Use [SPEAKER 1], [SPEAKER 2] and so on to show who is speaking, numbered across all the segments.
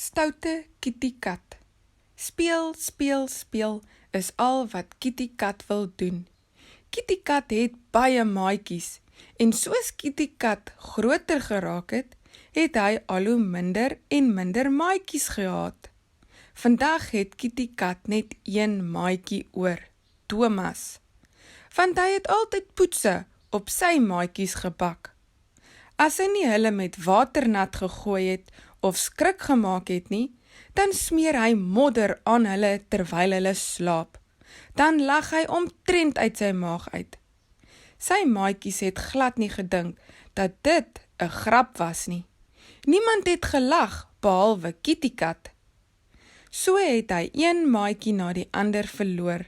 [SPEAKER 1] Stoute Kitty Kat. Speel, speel, speel is al wat Kitty Kat wil doen. Kitty Kat het baie maatjies en soos Kitty Kat groter geraak het, het hy al hoe minder en minder maatjies gehad. Vandag het Kitty Kat net een maatjie oor, Thomas. Want hy het altyd poetse op sy maatjies gebak. As hy nie hulle met waternat gegooi het of skrik gemaak het nie, dan smeer hy modder aan hulle terwyl hulle slaap. Dan lag hy omtrent uit sy maag uit. Sy maatjies het glad nie gedink dat dit 'n grap was nie. Niemand het gelag behalwe Kitty Kat. So het hy een maatjie na die ander verloor,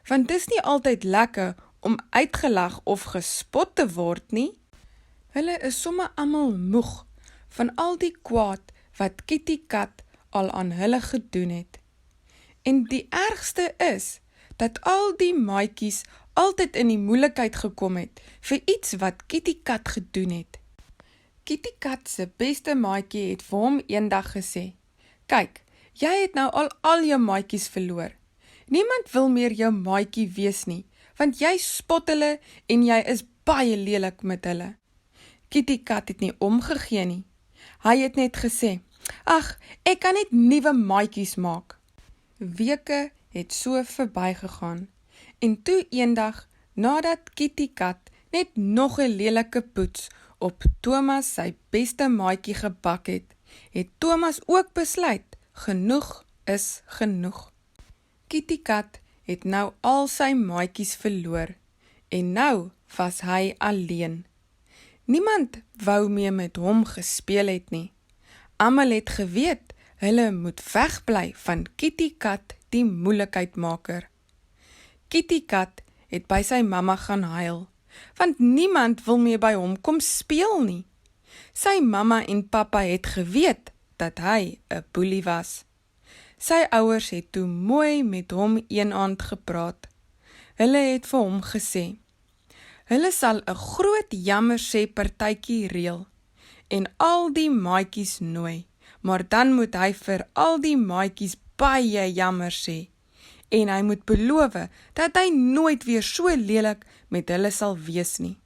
[SPEAKER 1] want dis nie altyd lekker om uitgelag of gespot te word nie. Hulle is somme almal moeg van al die kwaad wat Kitty Kat al aan hulle gedoen het. En die ergste is, dat al die maatjies altyd in die moeilikheid gekom het vir iets wat Kitty Kat gedoen het. Kitty Kat se beste maatjie het vir hom eendag gesê, "Kyk, jy het nou al jou maatjies verloor. Niemand wil meer jou maatjie wees nie, want jy spot hulle en jy is baie lelik met hulle." Kitty Kat het nie omgegee nie. Hy het net gesê, "Ag, ek kan net nuwe maatjies maak." Weke het so verbygegaan en toe eendag, nadat Kitty Kat net nog 'n lelike poets op Thomas sy beste maatjie gebak het, het Thomas ook besluit, genoeg is genoeg. Kitty Kat het nou al sy maatjies verloor en nou was hy alleen. Niemand wou meer met hom gespeel het nie. Almal het geweet, hulle moet wegbly van Kitty Kat die moeilikheidmaker. Kitty Kat het by sy mamma gaan huil, want niemand wil meer by hom kom speel nie. Sy mamma en pappa het geweet dat hy 'n boelie was. Sy ouers het toe mooi met hom een aand gepraat. Hulle het vir hom gesê, hulle sal 'n groot jammersê partytjie reël en al die maatjies nooi, maar dan moet hy vir al die maatjies baie jammer sê en hy moet beloof dat hy nooit weer so lelik met hulle sal wees nie.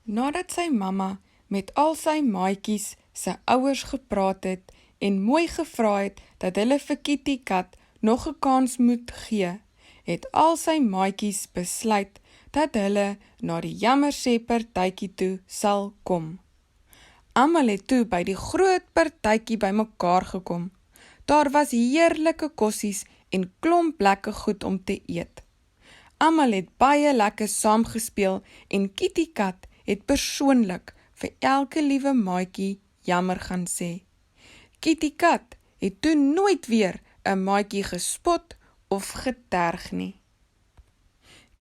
[SPEAKER 1] Nadat sy mamma met al sy maatjies se ouers gepraat het en mooi gevra het dat hulle vir Kitty Kat nog 'n kans moet gee, het al sy maatjies besluit dat hulle na die jammersê partytjie toe sal kom. Almal het toe by die groot partytjie bymekaar gekom. Daar was heerlike kossies en klomp lekker goed om te eet. Almal het baie lekker saamgespeel en Kitty Kat het persoonlik vir elke liewe maatjie jammer gaan sê. Kitty Kat het toe nooit weer 'n maatjie gespot of geterg nie.